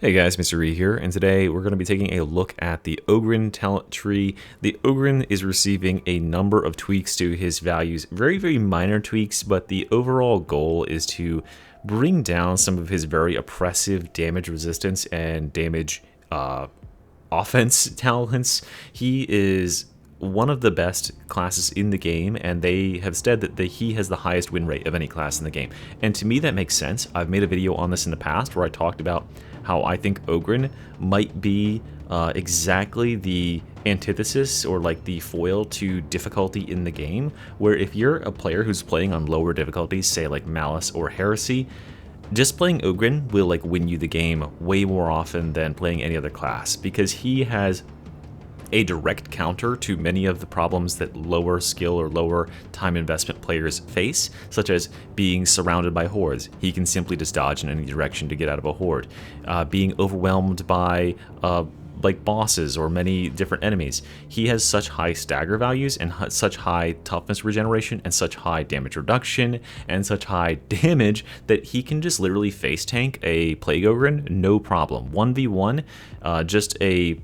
Hey guys, Mr. E here, and today we're going to be taking a look at the Ogryn talent tree. The Ogryn is receiving a number of tweaks to his values, very minor tweaks, but the overall goal is to bring down some of his very oppressive damage resistance and damage offense talents. He is one of the best classes in the game, and they have said that he has the highest win rate of any class in the game. And to me that makes sense. I've made a video on this in the past where I talked about how I think Ogryn might be exactly the antithesis or like the foil to difficulty in the game, where if you're a player who's playing on lower difficulties, say like Malice or Heresy, just playing Ogryn will like win you the game way more often than playing any other class, because he has a direct counter to many of the problems that lower skill or lower time investment players face, such as being surrounded by hordes. He can simply just dodge in any direction to get out of a horde. Being overwhelmed by like bosses or many different enemies. He has such high stagger values and such high toughness regeneration and such high damage reduction and such high damage that he can just literally face tank a Plague Ogryn no problem. 1v1, just a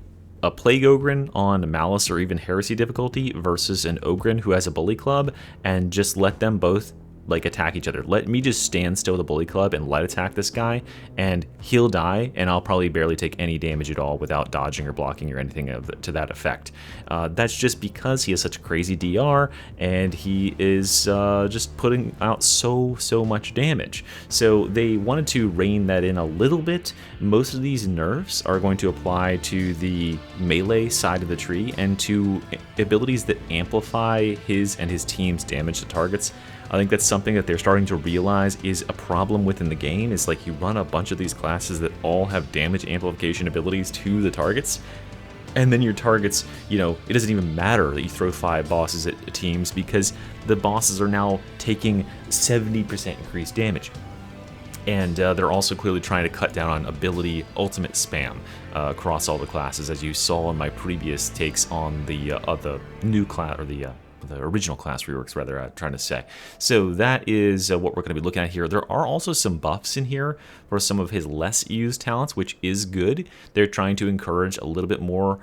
Plague Ogryn on Malice or even Heresy difficulty versus an Ogryn who has a Bully Club, and just let them both like attack each other. Let me just stand still with the Bully Club and light attack this guy, and he'll die, and I'll probably barely take any damage at all without dodging or blocking or anything to that effect. That's just because he has such a crazy DR, and he is just putting out so much damage. So they wanted to rein that in a little bit. Most of these nerfs are going to apply to the melee side of the tree and to abilities that amplify his and his team's damage to targets. I think that's something that they're starting to realize is a problem within the game. Is like you run a bunch of these classes that all have damage amplification abilities to the targets, and then your targets, you know, it doesn't even matter that you throw 5 bosses at teams, because the bosses are now taking 70% increased damage. And they're also clearly trying to cut down on ability ultimate spam across all the classes, as you saw in my previous takes on the new class, or the original class reworks, rather, I'm trying to say. So that is what we're going to be looking at here. There are also some buffs in here for some of his less used talents, which is good. They're trying to encourage a little bit more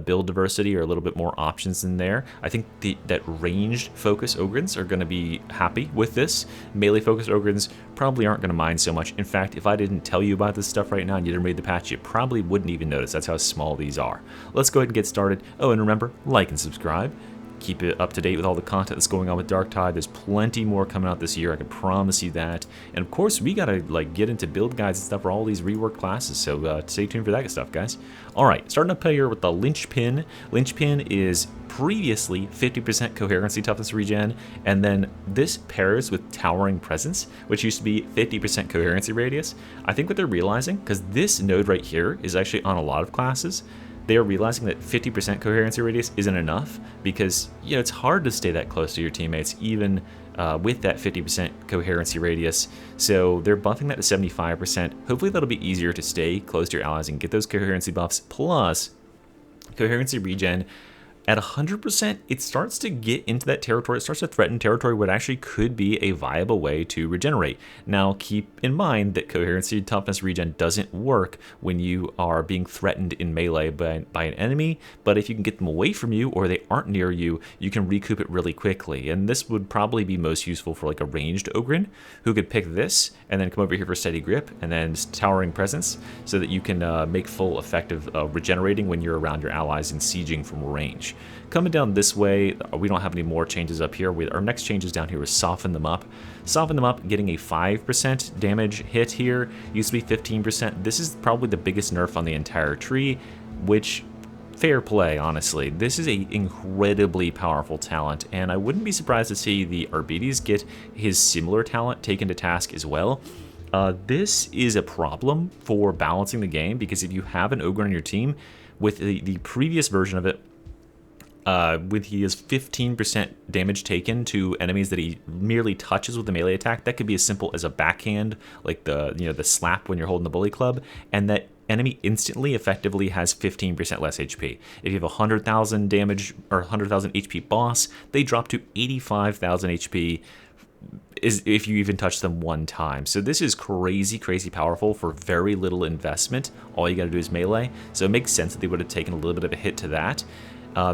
build diversity, or a little bit more options in there. I think that ranged focus Ogryns are going to be happy with this. Melee focused Ogryns probably aren't going to mind so much. In fact, if I didn't tell you about this stuff right now and you didn't read the patch, you probably wouldn't even notice. That's how small these are. Let's go ahead and get started. Oh, and remember, like and subscribe. Keep it up to date with all the content that's going on with Darktide. There's plenty more coming out this year, I can promise you that. And of course, we gotta like get into build guides and stuff for all these reworked classes, so stay tuned for that stuff, guys. Alright, starting up here with the Linchpin. Linchpin is previously 50% Coherency toughness regen, and then this pairs with Towering Presence, which used to be 50% Coherency radius. I think what they're realizing, because this node right here is actually on a lot of classes, they are realizing that 50% coherency radius isn't enough, because, you know, it's hard to stay that close to your teammates even with that 50% coherency radius. So they're buffing that to 75%. Hopefully that'll be easier to stay close to your allies and get those coherency buffs. Plus, coherency regen at 100%, it starts to get into that territory. It starts to threaten territory where it actually could be a viable way to regenerate. Now, keep in mind that coherency toughness regen doesn't work when you are being threatened in melee by an enemy, but if you can get them away from you or they aren't near you, you can recoup it really quickly. And this would probably be most useful for like a ranged Ogryn, who could pick this and then come over here for steady grip and then Towering Presence, so that you can make full effect of regenerating when you're around your allies and sieging from range. Coming down this way, we don't have any more changes up here. Our next changes down here is Soften Them Up. Soften Them Up, getting a 5% damage hit here. Used to be 15%. This is probably the biggest nerf on the entire tree, which, fair play, honestly. This is an incredibly powerful talent, and I wouldn't be surprised to see the Arbites get his similar talent taken to task as well. This is a problem for balancing the game, because if you have an Ogryn on your team, with the previous version of it, when he has 15% damage taken to enemies that he merely touches with a melee attack, that could be as simple as a backhand, like the slap when you're holding the Bully Club, and that enemy instantly effectively has 15% less HP. If you have 100,000 damage or 100,000 HP boss, they drop to 85,000 HP is if you even touch them one time. So this is crazy, crazy powerful for very little investment. All you got to do is melee. So it makes sense that they would have taken a little bit of a hit to that.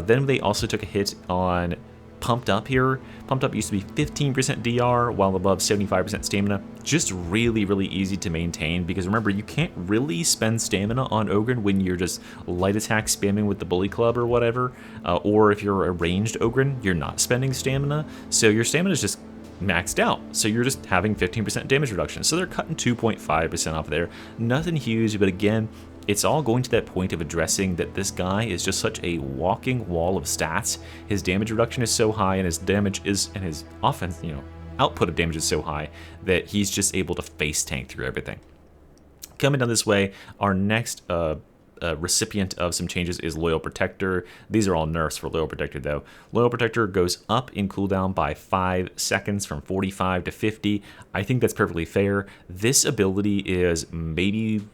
Then they also took a hit on Pumped Up here. Pumped Up used to be 15% DR, while above 75% stamina. Just really, really easy to maintain, because remember, you can't really spend stamina on Ogryn when you're just light attack spamming with the Bully Club or whatever. Or if you're a ranged Ogryn, you're not spending stamina. So your stamina is just maxed out, so you're just having 15% damage reduction. So they're cutting 2.5% off there. Nothing huge, but again, it's all going to that point of addressing that this guy is just such a walking wall of stats. His damage reduction is so high, and his damage is, and his offense, output of damage is so high that he's just able to face tank through everything. Coming down this way, our next recipient of some changes is Loyal Protector. These are all nerfs for Loyal Protector though. Loyal Protector goes up in cooldown by 5 seconds from 45 to 50. I think that's perfectly fair. This ability is maybe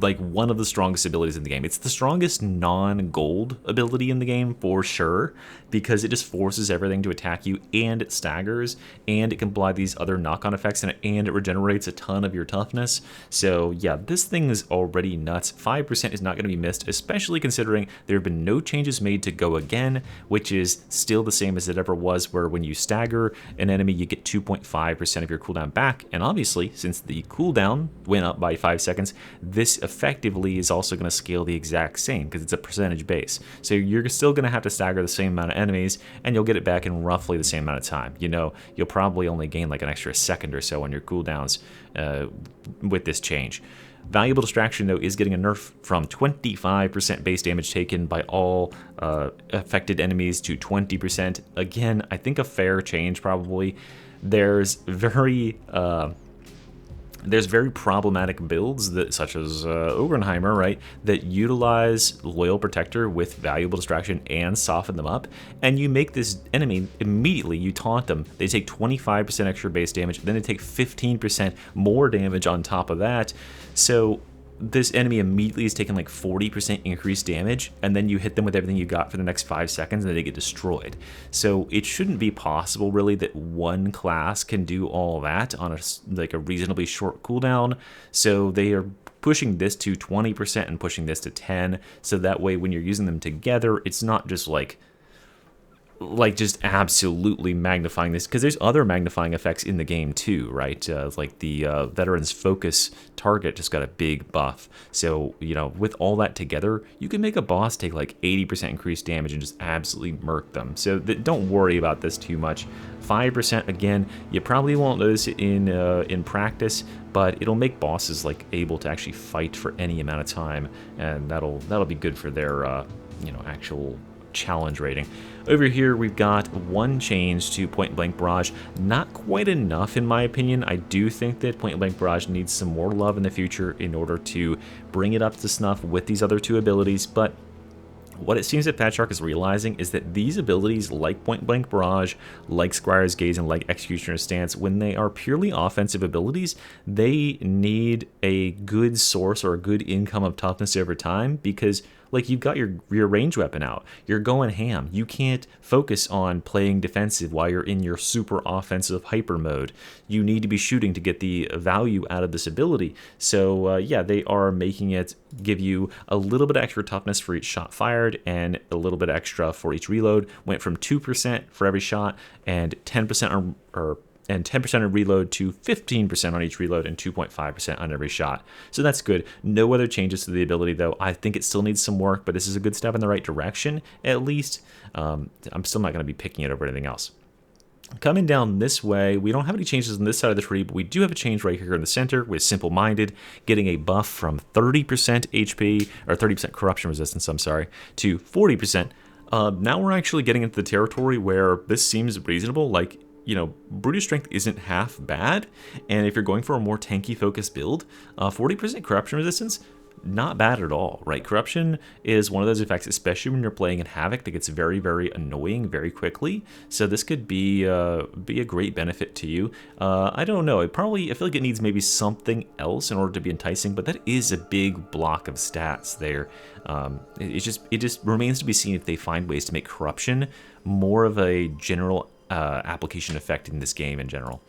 like one of the strongest abilities in the game. It's the strongest non-gold ability in the game for sure, because it just forces everything to attack you, and it staggers, and it can apply these other knock-on effects, and it regenerates a ton of your toughness. So yeah, this thing is already nuts. 5% is not going to be missed, especially considering there have been no changes made to Go Again, which is still the same as it ever was, where when you stagger an enemy, you get 2.5% of your cooldown back. And obviously, since the cooldown went up by 5 seconds, this effectively is also going to scale the exact same, because it's a percentage base. So you're still going to have to stagger the same amount of enemies, and you'll get it back in roughly the same amount of time. You'll probably only gain like an extra second or so on your cooldowns with this change. Valuable Distraction, though, is getting a nerf from 25% base damage taken by all affected enemies to 20%. Again, I think a fair change probably. There's very problematic builds that, such as Ogrenheimer, right, that utilize Loyal Protector with Valuable Distraction and soften them up, and you make this enemy immediately, you taunt them, they take 25% extra base damage, then they take 15% more damage on top of that. So this enemy immediately is taking like 40% increased damage, and then you hit them with everything you got for the next 5 seconds, and they get destroyed. So it shouldn't be possible, really, that one class can do all that on a reasonably short cooldown. So they are pushing this to 20% and pushing this to 10, so that way when you're using them together, it's not just like just absolutely magnifying this, because there's other magnifying effects in the game too, right? Like the Veteran's Focus target just got a big buff. So, with all that together, you can make a boss take like 80% increased damage and just absolutely murk them. So don't worry about this too much. 5%, again, you probably won't notice it in practice, but it'll make bosses like able to actually fight for any amount of time, and that'll be good for their actual challenge rating. Over here, we've got one change to Point Blank Barrage. Not quite enough, in my opinion. I do think that Point Blank Barrage needs some more love in the future in order to bring it up to snuff with these other two abilities, but what it seems that Fatshark is realizing is that these abilities, like Point Blank Barrage, like Scryer's Gaze, and like Executioner's Stance, when they are purely offensive abilities, they need a good source or a good income of toughness over time, because like you've got your range weapon out, you're going ham. You can't focus on playing defensive while you're in your super offensive hyper mode. You need to be shooting to get the value out of this ability. So yeah, they are making it give you a little bit extra toughness for each shot fired, and a little bit extra for each reload. Went from 2% for every shot and 10% and 10% on reload to 15% on each reload and 2.5% on every shot. So that's good. No other changes to the ability, though. I think it still needs some work, but this is a good step in the right direction, at least. I'm still not going to be picking it over anything else. Coming down this way, we don't have any changes on this side of the tree, but we do have a change right here in the center with Simple Minded getting a buff from 30% HP, or 30% corruption resistance, I'm sorry, to 40%. Now we're actually getting into the territory where this seems reasonable. Like, Brutish Strength isn't half bad, and if you're going for a more tanky focused build, 40% corruption resistance, not bad at all, right? Corruption is one of those effects, especially when you're playing in Havoc, that gets very, very annoying very quickly. So this could be a great benefit to you. I don't know. I feel like it needs maybe something else in order to be enticing, but that is a big block of stats there. It just remains to be seen if they find ways to make Corruption more of a general application effect in this game in general.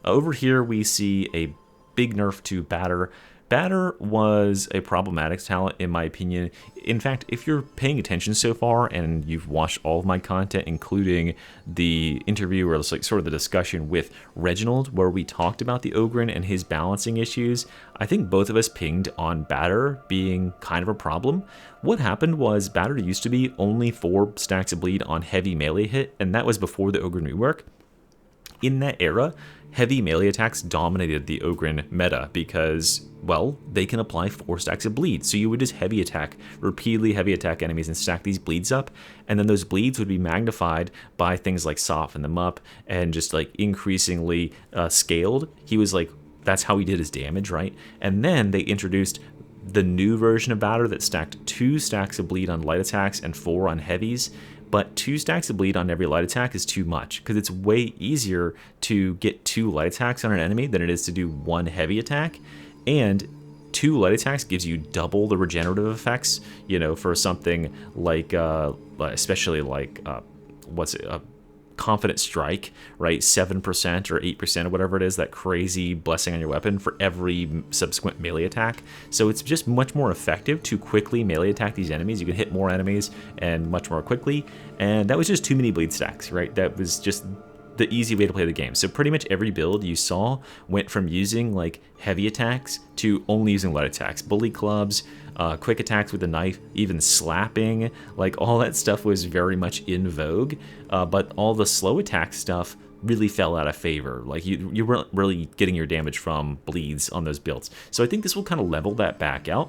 Over here, we see a big nerf to Batter. Batter was a problematic talent, in my opinion. In fact, if you're paying attention so far and you've watched all of my content, including the interview or like sort of the discussion with Reginald, where we talked about the Ogryn and his balancing issues, I think both of us pinged on Batter being kind of a problem. What happened was Batter used to be only 4 stacks of bleed on heavy melee hit, and that was before the Ogryn rework. In that era, heavy melee attacks dominated the Ogryn meta because, well, they can apply 4 stacks of bleed. So you would just repeatedly heavy attack enemies and stack these bleeds up, and then those bleeds would be magnified by things like soften them up and just like increasingly scaled. He was like, that's how he did his damage, right? And then they introduced the new version of Batter that stacked 2 stacks of bleed on light attacks and 4 on heavies. But 2 stacks of bleed on every light attack is too much, because it's way easier to get 2 light attacks on an enemy than it is to do 1 heavy attack. And 2 light attacks gives you double the regenerative effects, you know, for something like, especially like, Confident Strike, right? 7% or 8% or whatever it is, that crazy blessing on your weapon for every subsequent melee attack. So it's just much more effective to quickly melee attack these enemies. You can hit more enemies and much more quickly. And that was just too many bleed stacks, right? That was just the easy way to play the game. So pretty much every build you saw went from using like heavy attacks to only using light attacks. Bully clubs, quick attacks with a knife, even slapping, like all that stuff was very much in vogue. But all the slow attack stuff really fell out of favor. Like you weren't really getting your damage from bleeds on those builds. So I think this will kind of level that back out.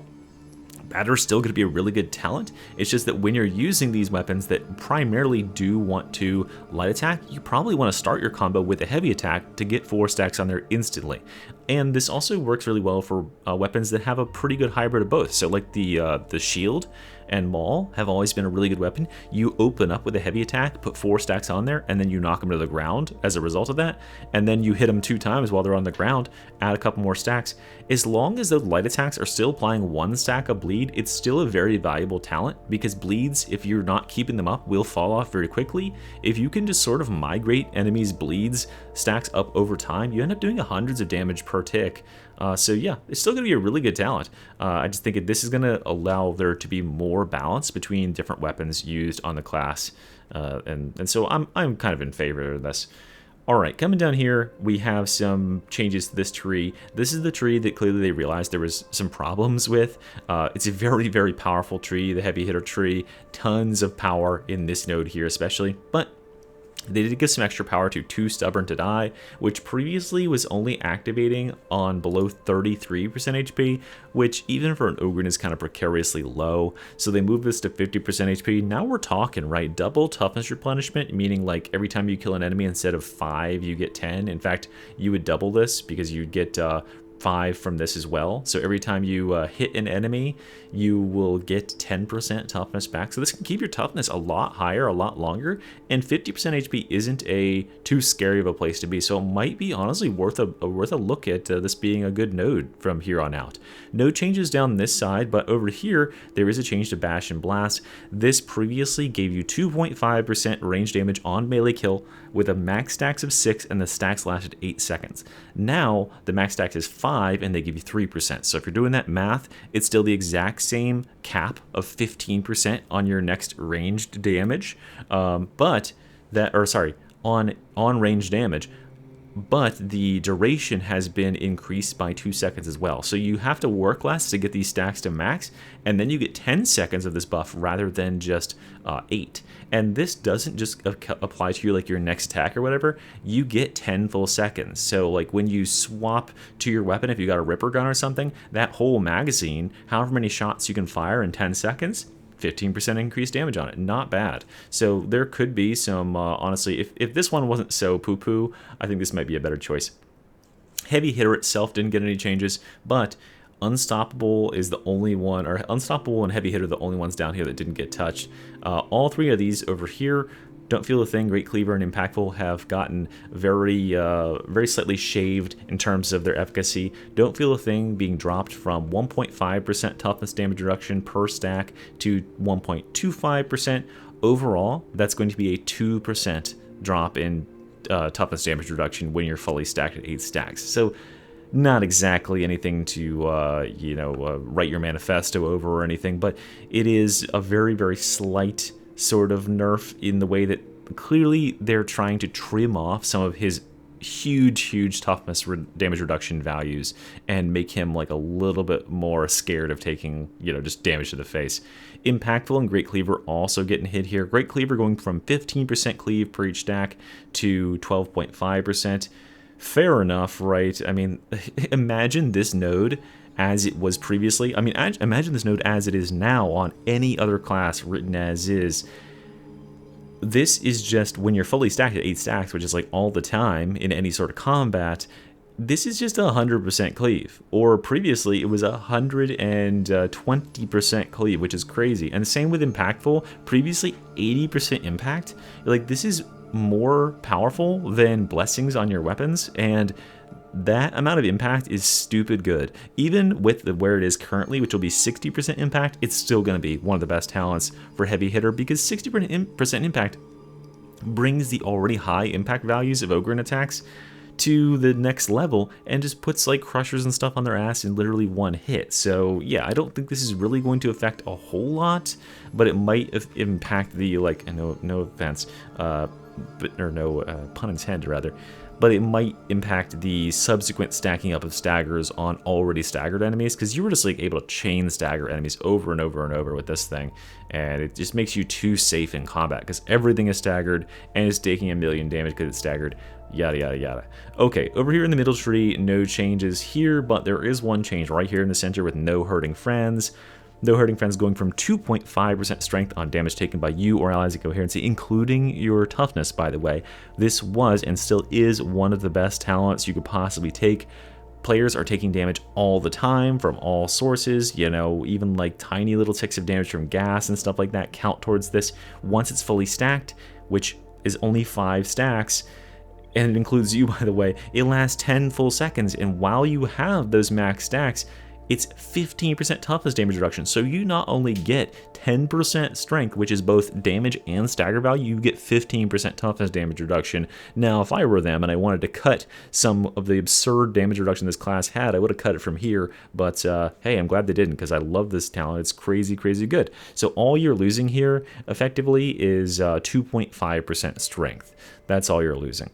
Batter's still going to be a really good talent. It's just that when you're using these weapons that primarily do want to light attack, you probably want to start your combo with a heavy attack to get 4 stacks on there instantly. And this also works really well for weapons that have a pretty good hybrid of both. So like the shield and maul have always been a really good weapon. You open up with a heavy attack, put 4 stacks on there, and then you knock them to the ground as a result of that. And then you hit them 2 times while they're on the ground, add a couple more stacks. As long as those light attacks are still applying 1 stack of bleed, it's still a very valuable talent, because bleeds, if you're not keeping them up, will fall off very quickly. If you can just sort of migrate enemies' bleeds stacks up over time, you end up doing hundreds of damage per tick. So yeah, it's still going to be a really good talent. I just think this is going to allow there to be more balance between different weapons used on the class, and so I'm kind of in favor of this. All right, coming down here, we have some changes to this tree. This is the tree that clearly they realized there was some problems with. It's a very, very powerful tree, the heavy hitter tree. Tons of power in this node here especially, but they did give some extra power to Too Stubborn to Die, which previously was only activating on below 33% HP, which even for an Ogryn is kind of precariously low. So they moved this to 50% HP. Now we're talking, right? Double toughness replenishment, meaning like every time you kill an enemy, instead of 5, you get 10. In fact, you would double this because you'd get 5 from this as well. So every time you hit an enemy, you will get 10% toughness back. So this can keep your toughness a lot higher, a lot longer, and 50% HP isn't too scary of a place to be. So it might be honestly worth a look at this being a good node from here on out. No changes down this side, but over here there is a change to Bash and Blast. This previously gave you 2.5% range damage on melee kill with a max stacks of 6, and the stacks lasted 8 seconds. Now the max stacks is 5 and they give you 3%. So if you're doing that math, it's still the exact same cap of 15% on your next ranged damage, on range damage. But the duration has been increased by 2 seconds as well. So you have to work less to get these stacks to max, and then you get 10 seconds of this buff rather than just 8. And this doesn't just apply to your next attack or whatever. You get 10 full seconds. So like when you swap to your weapon, if you got a Ripper gun or something, that whole magazine, however many shots you can fire in 10 seconds, 15% increased damage on it. Not bad. So there could be some, honestly, if this one wasn't so poo-poo, I think this might be a better choice. Heavy Hitter itself didn't get any changes, but Unstoppable is the only one, or Unstoppable and Heavy Hitter are the only ones down here that didn't get touched. All 3 of these over here, Don't Feel a Thing, Great Cleaver, and Impactful have gotten very slightly shaved in terms of their efficacy. Don't Feel a Thing being dropped from 1.5% toughness damage reduction per stack to 1.25%. Overall, that's going to be a 2% drop in toughness damage reduction when you're fully stacked at 8 stacks. So not exactly anything to, write your manifesto over or anything, but it is a very, very slight sort of nerf in the way that clearly they're trying to trim off some of his huge toughness damage reduction values and make him like a little bit more scared of taking, just damage to the face. Impactful and Great Cleaver also getting hit here. Great Cleaver going from 15% cleave per each stack to 12.5%. Fair enough, right? I mean, imagine this node as it was previously. I mean, imagine this node as it is now on any other class written as is. This is just when you're fully stacked at 8 stacks, which is like all the time in any sort of combat. This is just 100% cleave, or previously it was 120% cleave, which is crazy. And the same with impactful, previously 80% impact. Like, this is more powerful than blessings on your weapons, and that amount of impact is stupid good. Even with where it is currently, which will be 60% impact, it's still going to be one of the best talents for heavy hitter, because 60% impact brings the already high impact values of Ogryn attacks to the next level and just puts like crushers and stuff on their ass in literally one hit. So yeah, I don't think this is really going to affect a whole lot, but it might impact the, like, no offense, or no pun intended rather, but it might impact the subsequent stacking up of staggers on already staggered enemies, because you were just like able to chain stagger enemies over and over and over with this thing, and it just makes you too safe in combat because everything is staggered and it's taking 1,000,000 damage because it's staggered. Yada yada yada. Okay, over here in the middle tree, no changes here, but there is one change right here in the center with no hurting friends. No hurting friends going from 2.5% strength on damage taken by you or allies at Coherency, including your toughness, by the way. This was and still is one of the best talents you could possibly take. Players are taking damage all the time from all sources, even like tiny little ticks of damage from gas and stuff like that count towards this. Once it's fully stacked, which is only 5 stacks, and it includes you, by the way, it lasts 10 full seconds, and while you have those max stacks, it's 15% toughness damage reduction. So you not only get 10% strength, which is both damage and stagger value, you get 15% toughness damage reduction. Now, if I were them and I wanted to cut some of the absurd damage reduction this class had, I would have cut it from here. But hey, I'm glad they didn't, because I love this talent. It's crazy good. So all you're losing here effectively is 2.5% strength. That's all you're losing.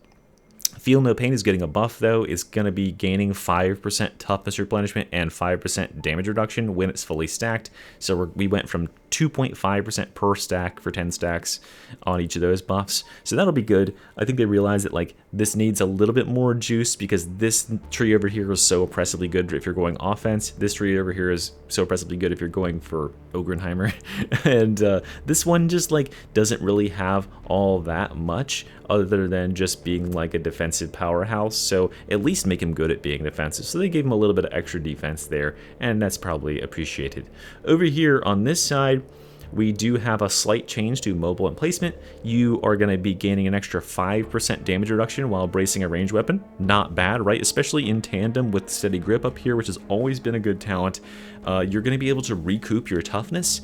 Feel No Pain is getting a buff, though. It's going to be gaining 5% toughness replenishment and 5% damage reduction when it's fully stacked. So we went from 2.5% per stack for 10 stacks on each of those buffs. So that'll be good. I think they realize that like this needs a little bit more juice, because this tree over here is so oppressively good if you're going offense. This tree over here is so oppressively good if you're going for Ogrynheimer. And this one just like doesn't really have all that much other than just being like a defensive powerhouse. So at least make him good at being defensive. So they gave him a little bit of extra defense there, and that's probably appreciated. Over here on this side, we do have a slight change to mobile and placement. You are going to be gaining an extra 5% damage reduction while bracing a ranged weapon. Not bad, right? Especially in tandem with steady grip up here, which has always been a good talent. You're going to be able to recoup your toughness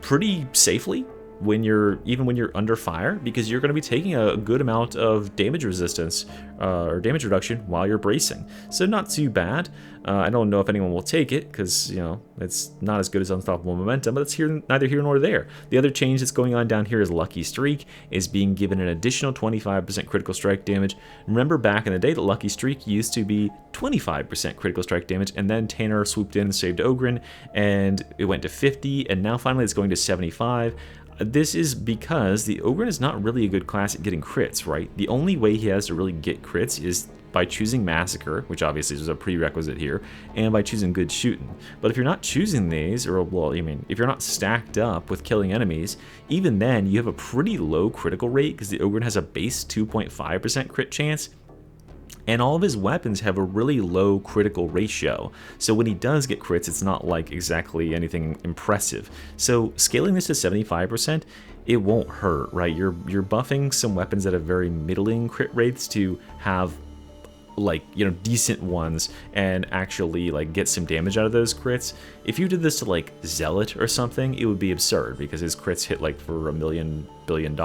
pretty safely even when you're under fire, because you're going to be taking a good amount of damage resistance or damage reduction while you're bracing. So not too bad. I don't know if anyone will take it, because it's not as good as Unstoppable Momentum, but it's neither here nor there. The other change that's going on down here is Lucky Streak is being given an additional 25% critical strike damage. Remember back in the day that Lucky Streak used to be 25% critical strike damage, and then Tanner swooped in and saved Ogryn, and it went to 50, and now finally it's going to 75. This is because the Ogryn is not really a good class at getting crits, right? The only way he has to really get crits is by choosing Massacre, which obviously is a prerequisite here, and by choosing Good Shooting. But if you're not choosing these, or well, if you're not stacked up with killing enemies, even then you have a pretty low critical rate, because the Ogryn has a base 2.5% crit chance, and all of his weapons have a really low critical ratio. So when he does get crits, it's not like exactly anything impressive. So scaling this to 75%, it won't hurt, right? You're buffing some weapons that have very middling crit rates to have like, you know, decent ones and actually like get some damage out of those crits. If you did this to like Zealot or something, it would be absurd because his crits hit like for $1 billion.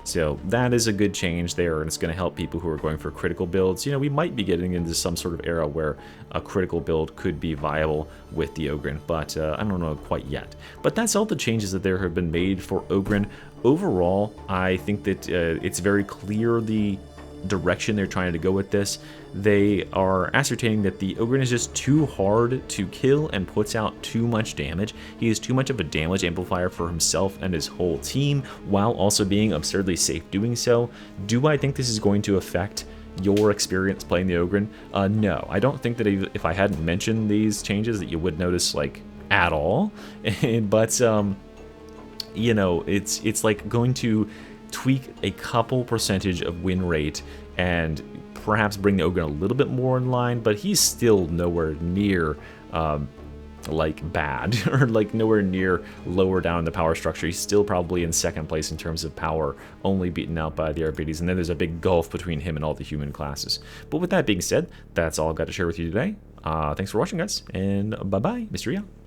So that is a good change there, and it's going to help people who are going for critical builds. You know, we might be getting into some sort of era where a critical build could be viable with the Ogryn, but I don't know quite yet. But that's all the changes that there have been made for Ogryn. Overall, I think that it's very clear the direction they're trying to go with this. They are ascertaining that the Ogryn is just too hard to kill and puts out too much damage. He is too much of a damage amplifier for himself and his whole team, while also being absurdly safe doing so. Do I think this is going to affect your experience playing the Ogryn? No, I don't think that if I hadn't mentioned these changes that you would notice like at all. But you know, it's like going to tweak a couple percentage of win rate and perhaps bring the Ogryn a little bit more in line, but he's still nowhere near like bad or like nowhere near lower down in the power structure. He's still probably in second place in terms of power, only beaten out by the Arbites, and then there's a big gulf between him and all the human classes. But with that being said, that's all I've got to share with you today. Thanks for watching, guys, and bye-bye. Mystery out.